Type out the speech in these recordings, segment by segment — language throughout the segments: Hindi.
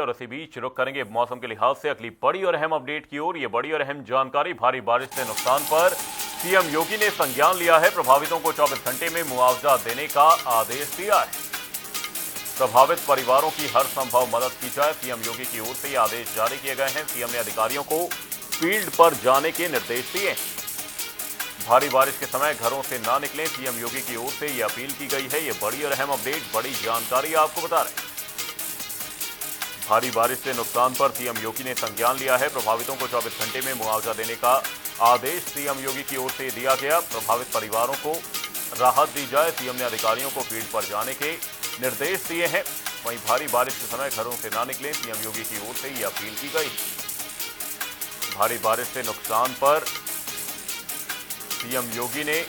और इसी बीच रुक करेंगे मौसम के लिहाज से अगली बड़ी और अहम अपडेट की ओर। ये बड़ी और अहम जानकारी, भारी बारिश से नुकसान पर सीएम योगी ने संज्ञान लिया है। प्रभावितों को 24 घंटे में मुआवजा देने का आदेश दिया है। प्रभावित परिवारों की हर संभव मदद की जाए, सीएम योगी की ओर से ये आदेश जारी किए गए हैं। सीएम ने अधिकारियों को फील्ड पर जाने के निर्देश दिए। भारी बारिश के समय घरों से ना निकलें, सीएम योगी की ओर से ये अपील की गई है। ये बड़ी और अहम अपडेट, बड़ी जानकारी आपको बता रहे हैं। भारी बारिश से नुकसान पर सीएम योगी ने संज्ञान लिया है। प्रभावितों को 24 घंटे में मुआवजा देने का आदेश सीएम योगी की ओर से दिया गया। प्रभावित परिवारों को राहत दी जाए, सीएम ने अधिकारियों को फील्ड पर जाने के निर्देश दिए हैं। वहीं भारी बारिश के समय घरों से ना निकलें, सीएम योगी की ओर से ये अपील की गई। भारी बारिश से नुकसान पर सीएम योगी ने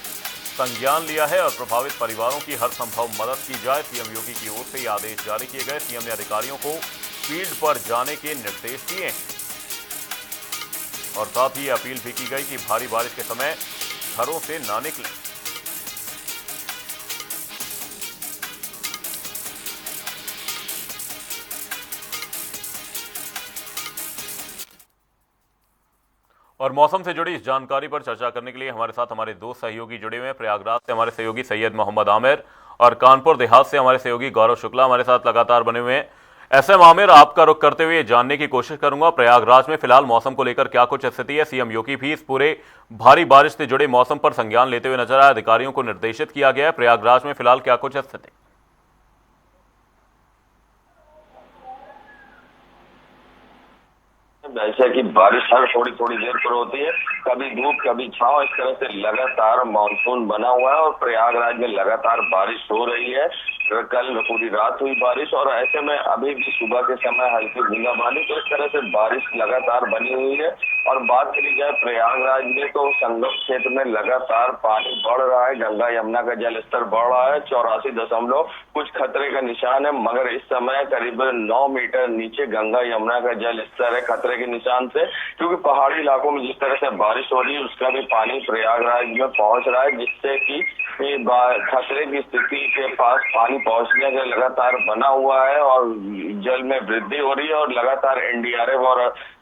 संज्ञान लिया है और प्रभावित परिवारों की हर संभव मदद की जाए, सीएम योगी की ओर से ये आदेश जारी किए गए। सीएम ने अधिकारियों को फील्ड पर जाने के निर्देश दिए और साथ ही अपील भी की गई कि भारी बारिश के समय घरों से ना निकलें। और मौसम से जुड़ी इस जानकारी पर चर्चा करने के लिए हमारे साथ हमारे दो सहयोगी जुड़े हुए हैं। प्रयागराज से हमारे सहयोगी सैयद मोहम्मद आमिर और कानपुर देहात से हमारे सहयोगी गौरव शुक्ला हमारे साथ लगातार बने हुए हैं। एसएम आमिर, आपका रुख करते हुए जानने की कोशिश करूंगा, प्रयागराज में फिलहाल मौसम को लेकर क्या कुछ स्थिति है? सीएम योगी भी इस पूरे भारी बारिश से जुड़े मौसम पर संज्ञान लेते हुए नजर आए, अधिकारियों को निर्देशित किया गया है। प्रयागराज में फिलहाल क्या कुछ स्थिति? जैसे कि बारिश हर थोड़ी थोड़ी देर पर होती है, कभी धूप कभी छांव, इस तरह से लगातार मानसून बना हुआ है और प्रयागराज में लगातार बारिश हो रही है। कल पूरी रात हुई बारिश और ऐसे में अभी भी सुबह के समय हल्की बूंदाबांदी, तो इस तरह से बारिश लगातार बनी हुई है। और बात करी जाए प्रयागराज में तो संगम क्षेत्र में लगातार पानी बढ़ रहा है। गंगा यमुना का जल स्तर बढ़ रहा है, 84 कुछ खतरे का निशान है, मगर इस समय करीब 9 मीटर नीचे गंगा यमुना का जल स्तर है खतरे के निशान से, क्योंकि पहाड़ी इलाकों में जिस तरह से बारिश हो रही है उसका भी पानी प्रयागराज में पहुंच रहा है, जिससे कि खतरे की स्थिति के पास पानी पहुंचने का लगातार बना हुआ है और जल में वृद्धि हो रही है। और लगातार एनडीआरएफ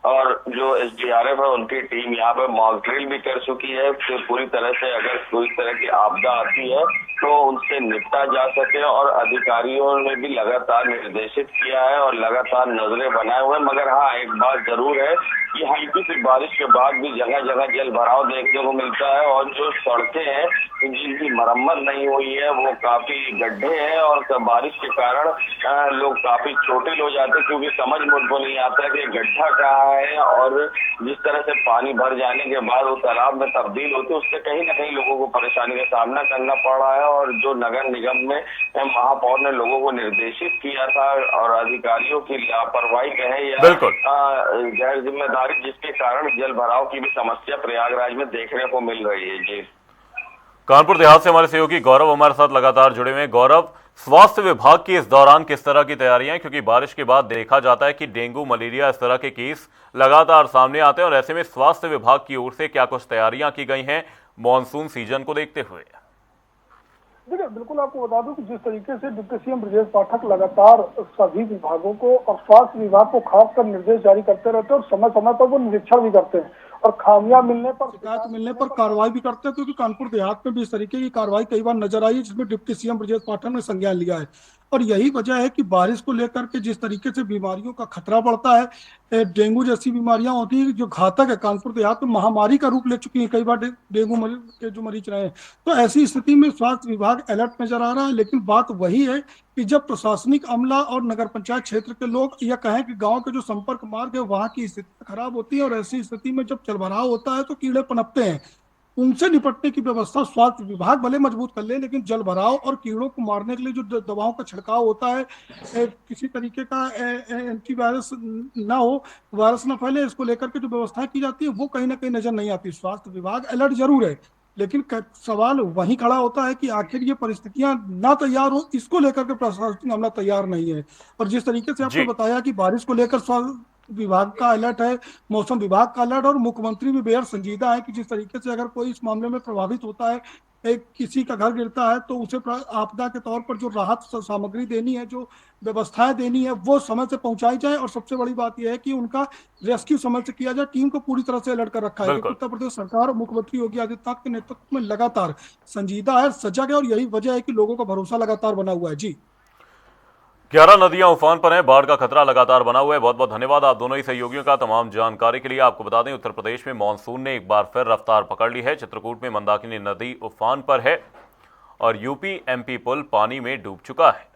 और जो एसडीआरएफ है उनकी टीम यहाँ पे मॉक ड्रिल भी कर चुकी है कि पूरी तरह से अगर कोई तरह की आपदा आती है तो उनसे निपटा जा सके। और अधिकारियों ने भी लगातार निर्देशित किया है और लगातार नजरें बनाए हुए हैं। मगर हाँ, एक बात जरूर है कि हल्की सी बारिश के बाद भी जगह जगह जल भराव देखने को मिलता है और जो सड़कें हैं जिनकी मरम्मत नहीं हुई है वो काफी गड्ढे हैं और बारिश के कारण लोग काफी चोटिल हो जाते हैं, क्योंकि समझ मुझको नहीं आता है कि गड्ढा कहाँ है और जिस तरह से पानी भर जाने के बाद वो तालाब में तब्दील होते हैं उससे कहीं ना कहीं लोगों को परेशानी का सामना करना पड़ रहा है। और जो नगर निगम में महापौर ने लोगों को निर्देशित किया था और अधिकारियों की लापरवाही कहे या गैर जिम्मेदारी, जिसके कारण जल भराव की भी समस्या प्रयागराज में देखने को मिल रही है। जी, कानपुर देहात से हमारे सहयोगी गौरव हमारे साथ लगातार जुड़े हुए हैं। गौरव, स्वास्थ्य विभाग की इस दौरान किस तरह की तैयारियां हैं, क्योंकि बारिश के बाद देखा जाता है कि डेंगू, मलेरिया इस तरह के केस लगातार सामने आते हैं और ऐसे में स्वास्थ्य विभाग की ओर से क्या कुछ तैयारियां की गई हैं मॉनसून सीजन को देखते हुए? देखिए, बिल्कुल आपको बता दूं कि जिस तरीके से डिप्टी सीएम ब्रजेश पाठक लगातार सभी विभागों को और स्वास्थ्य विभाग को खासकर निर्देश जारी करते रहते हैं और समय समय पर वो निरीक्षण भी करते हैं और खामियां मिलने पर, शिकायत मिलने पर कार्रवाई भी करते हैं, क्योंकि कानपुर देहात में भी इस तरीके की कार्रवाई कई बार नजर आई है जिसमें डिप्टी सीएम ब्रजेश पाठक ने संज्ञान लिया है। और यही वजह है कि बारिश को लेकर के जिस तरीके से बीमारियों का खतरा बढ़ता है, डेंगू जैसी बीमारियां होती है जो घातक है, कानपुर देहात में महामारी का रूप ले चुकी है, कई बार डेंगू के जो मरीज रहे हैं, तो ऐसी स्थिति में स्वास्थ्य विभाग अलर्ट नजर आ रहा है। लेकिन बात वही है कि जब प्रशासनिक अमला और नगर पंचायत क्षेत्र के लोग या कहें कि गांव के जो संपर्क मार्ग है वहां की स्थिति खराब होती है और ऐसी स्थिति में जब जलभराव होता है तो कीड़े पनपते हैं, उनसे निपटने की व्यवस्था स्वास्थ्य विभाग भले मजबूत कर ले, लेकिन जल भराव और कीड़ों को मारने के लिए जो दवाओं का छिड़काव होता है, किसी तरीके का एंटीवायरस ना हो, वायरस ना फैले, इसको लेकर के जो व्यवस्था की जाती है वो कहीं ना कहीं नजर नहीं आती। स्वास्थ्य विभाग अलर्ट जरूर है, लेकिन सवाल वहीं खड़ा होता है कि आखिर ये परिस्थितियां ना तैयार हो, इसको लेकर के प्रशासनिक अमला तैयार नहीं है। और जिस तरीके से आपने बताया कि बारिश को लेकर स्वास्थ्य विभाग का अलर्ट है, मौसम विभाग का अलर्ट और मुख्यमंत्री भी बेहद संजीदा है कि जिस तरीके से अगर कोई इस मामले में प्रभावित होता है किसी का घर गिरता है तो उसे आपदा के तौर पर जो राहत सामग्री देनी है, जो व्यवस्थाएं देनी है, वो समय से पहुंचाई जाए। और सबसे बड़ी बात यह है कि उनका रेस्क्यू समय से किया जाए। टीम को पूरी तरह से अलर्ट कर रखा है, क्योंकि बिल्कुल। उत्तर प्रदेश सरकार और मुख्यमंत्री योगी आदित्यनाथ के नेतृत्व में लगातार संजीदा है, सजग है, और यही वजह है कि लोगों का भरोसा लगातार बना हुआ है। जी, 11 नदियां उफान पर हैं, बाढ़ का खतरा लगातार बना हुआ है। बहुत बहुत धन्यवाद आप दोनों ही सहयोगियों का तमाम जानकारी के लिए। आपको बता दें, उत्तर प्रदेश में मानसून ने एक बार फिर रफ्तार पकड़ ली है। चित्रकूट में मंदाकिनी नदी उफान पर है और यूपी एमपी पुल पानी में डूब चुका है।